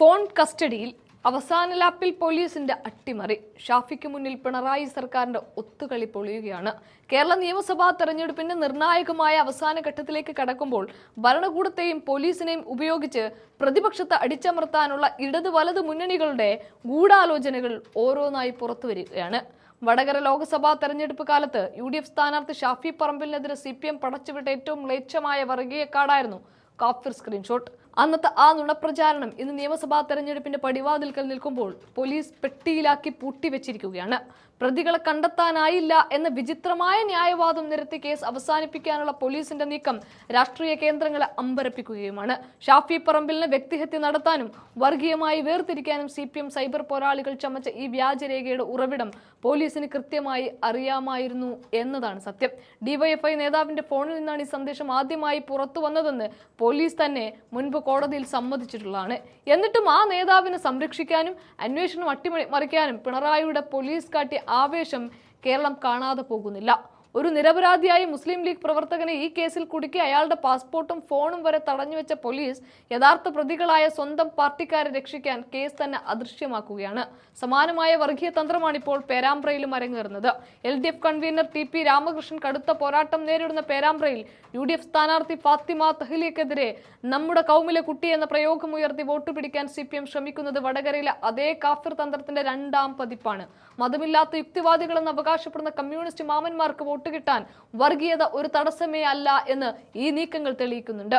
Phone കസ്റ്റഡിയിൽ അവസാന ലാപ്പിൽ പോലീസിന്റെ അട്ടിമറി. ഷാഫിക്ക് മുന്നിൽ പിണറായി സർക്കാരിന്റെ ഒത്തുകളി പൊളിയുകയാണ്. കേരള നിയമസഭാ തെരഞ്ഞെടുപ്പിന്റെ നിർണായകമായ അവസാന ഘട്ടത്തിലേക്ക് കടക്കുമ്പോൾ ഭരണകൂടത്തെയും പോലീസിനെയും ഉപയോഗിച്ച് പ്രതിപക്ഷത്തെ അടിച്ചമർത്താനുള്ള ഇടത് വലത് മുന്നണികളുടെ ഗൂഢാലോചനകൾ ഓരോന്നായി പുറത്തുവരികയാണ്. വടകര ലോക്സഭാ തെരഞ്ഞെടുപ്പ് കാലത്ത് UDF സ്ഥാനാർത്ഥി ഷാഫി പറമ്പിലിനെതിരെ CPM പടച്ചുവിട്ട ഏറ്റവും മ്ലേച്ഛമായ വർഗീയ കാർഡായിരുന്നു കാഫിർ സ്ക്രീൻഷോട്ട്. അന്നത്തെ ആ നുണപ്രചാരണം ഇന്ന് നിയമസഭാ തെരഞ്ഞെടുപ്പിന്റെ പടിവാതിൽക്കൽ നിൽക്കുമ്പോൾ പോലീസ് പെട്ടിയിലാക്കി പൂട്ടിവെച്ചിരിക്കുകയാണ്. പ്രതികളെ കണ്ടെത്താനായില്ല എന്ന വിചിത്രമായ ന്യായവാദം നിരത്തി കേസ് അവസാനിപ്പിക്കാനുള്ള പോലീസിന്റെ നീക്കം രാഷ്ട്രീയ കേന്ദ്രങ്ങളെ അമ്പരപ്പിക്കുകയുമാണ്. ഷാഫി പറമ്പിലിനെ വ്യക്തിഹത്യ നടത്താനും വർഗീയമായി വേർതിരിക്കാനും CPM സൈബർ പോരാളികൾ ചമച്ച ഈ വ്യാജരേഖയുടെ ഉറവിടം പോലീസിന് കൃത്യമായി അറിയാമായിരുന്നു എന്നതാണ് സത്യം. DYFI നേതാവിന്റെ ഫോണിൽ നിന്നാണ് ഈ സന്ദേശം ആദ്യമായി പുറത്തു വന്നതെന്ന് പോലീസ് തന്നെ മുൻപ് കോടതിയിൽ സമ്മതിച്ചിട്ടുള്ളതാണ്. എന്നിട്ടും ആ നേതാവിനെ സംരക്ഷിക്കാനും അന്വേഷണം അട്ടിമറിക്കാനും പിണറായിയുടെ പോലീസ് കാട്ടിയ ആവേശം കേരളം കാണാതെ പോകുന്നില്ല. ഒരു നിരപരാധിയായ മുസ്ലിം ലീഗ് പ്രവർത്തകനെ ഈ കേസിൽ കുടുക്കി അയാളുടെ പാസ്പോർട്ടും ഫോണും വരെ തടഞ്ഞുവെച്ച പോലീസ് യഥാർത്ഥ പ്രതികളായ സ്വന്തം പാർട്ടിക്കാരെ രക്ഷിക്കാൻ കേസ് തന്നെ അദൃശ്യമാക്കുകയാണ്. സമാനമായ വർഗീയ തന്ത്രമാണ് ഇപ്പോൾ പേരാമ്പ്രയിലും അരങ്ങേറുന്നത്. LDF കൺവീനർ TP രാമകൃഷ്ണൻ കടുത്ത പോരാട്ടം നേരിടുന്ന പേരാമ്പ്രയിൽ UDF സ്ഥാനാർത്ഥി ഫാത്തിമ തഹ്ലിയക്കെതിരെ നമ്മുടെ കൗമിലെ കുട്ടി എന്ന പ്രയോഗമുയർത്തി വോട്ട് പിടിക്കാൻ CPM ശ്രമിക്കുന്നത് വടകരയിലെ അതേ കാഫിർ തന്ത്രത്തിന്റെ രണ്ടാം പതിപ്പാണ്. മതമില്ലാത്ത യുക്തിവാദികളെന്ന് അവകാശപ്പെടുന്ന കമ്മ്യൂണിസ്റ്റ് മാമന്മാർക്ക് വോട്ട് കിട്ടാൻ വർഗീയത ഒരു തടസ്സമേ അല്ല എന്ന് ഈ നീക്കങ്ങൾ തെളിയിക്കുന്നുണ്ട്.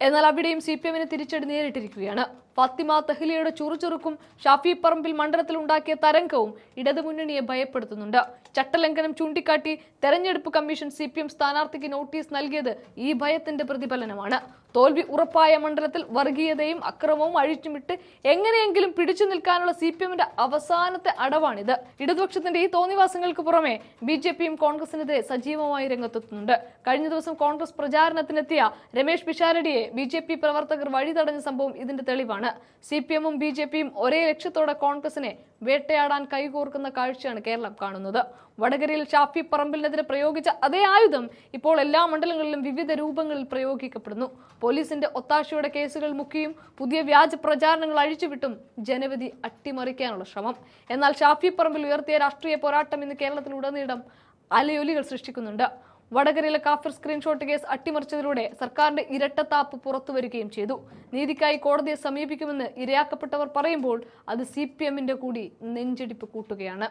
എന്നാൽ അവിടെയും CPMന് തിരിച്ചടി നേരിട്ടിരിക്കുകയാണ്. ഫാത്തിമ തഹ്ലിയയുടെ ചുറുചുറുക്കും ഷാഫി പറമ്പിൽ മണ്ഡലത്തിൽ ഉണ്ടാക്കിയ തരംഗവും ഇടതുമുന്നണിയെ ഭയപ്പെടുത്തുന്നുണ്ട്. ചട്ടലംഘനം ചൂണ്ടിക്കാട്ടി തെരഞ്ഞെടുപ്പ് കമ്മീഷൻ CPM സ്ഥാനാർത്ഥിക്ക് നോട്ടീസ് നൽകിയത് ഈ ഭയത്തിന്റെ പ്രതിഫലനമാണ്. തോൽവി ഉറപ്പായ മണ്ഡലത്തിൽ വർഗീയതയും അക്രമവും അഴിച്ചുവിട്ട് എങ്ങനെയെങ്കിലും പിടിച്ചു നിൽക്കാനുള്ള CPMന്റെ അവസാനത്തെ അടവാണിത്. ഇടതുപക്ഷത്തിന്റെ ഈ തോന്നിവാസങ്ങൾക്ക് പുറമെ BJPയും കോൺഗ്രസിനെതിരെ സജീവമായി രംഗത്തെത്തുന്നുണ്ട്. കഴിഞ്ഞ ദിവസം കോൺഗ്രസ് പ്രചാരണത്തിനെത്തിയ രമേശ് പിഷാരടിയെ BJP പ്രവർത്തകർ വഴിതടഞ്ഞ സംഭവം ഇതിന്റെ തെളിവാണ്. CPMഉം BJPയും ഒരേ ലക്ഷ്യത്തോടെ കോൺഗ്രസിനെ വേട്ടയാടാൻ കൈകോർക്കുന്ന കാഴ്ചയാണ് കേരളം കാണുന്നത്. വടകരയിൽ ഷാഫി പറമ്പിലിനെതിരെ പ്രയോഗിച്ച അതേ ആയുധം ഇപ്പോൾ എല്ലാ മണ്ഡലങ്ങളിലും വിവിധ രൂപങ്ങളിൽ പ്രയോഗിക്കപ്പെടുന്നു. പോലീസിന്റെ ഒത്താശയോടെ കേസുകൾ മുക്കിയും പുതിയ വ്യാജ പ്രചാരണങ്ങൾ അഴിച്ചുവിട്ടും ജനവിധി അട്ടിമറിക്കാനുള്ള ശ്രമം. എന്നാൽ ഷാഫി പറമ്പിൽ ഉയർത്തിയ രാഷ്ട്രീയ പോരാട്ടം ഇന്ന് കേരളത്തിലുടനീളം അലയൊലികൾ സൃഷ്ടിക്കുന്നുണ്ട്. വടകരയിലെ കാഫിർ സ്ക്രീൻഷോട്ട് കേസ് അട്ടിമറിച്ചതിലൂടെ സർക്കാരിന്റെ ഇരട്ടത്താപ്പ് പുറത്തുവരികയും ചെയ്തു. നീതിക്കായി കോടതിയെ സമീപിക്കുമെന്ന് ഇരയാക്കപ്പെട്ടവർ പറയുമ്പോൾ അത് CPMന്റെ കൂടി നെഞ്ചിടിപ്പ് കൂട്ടുകയാണ്.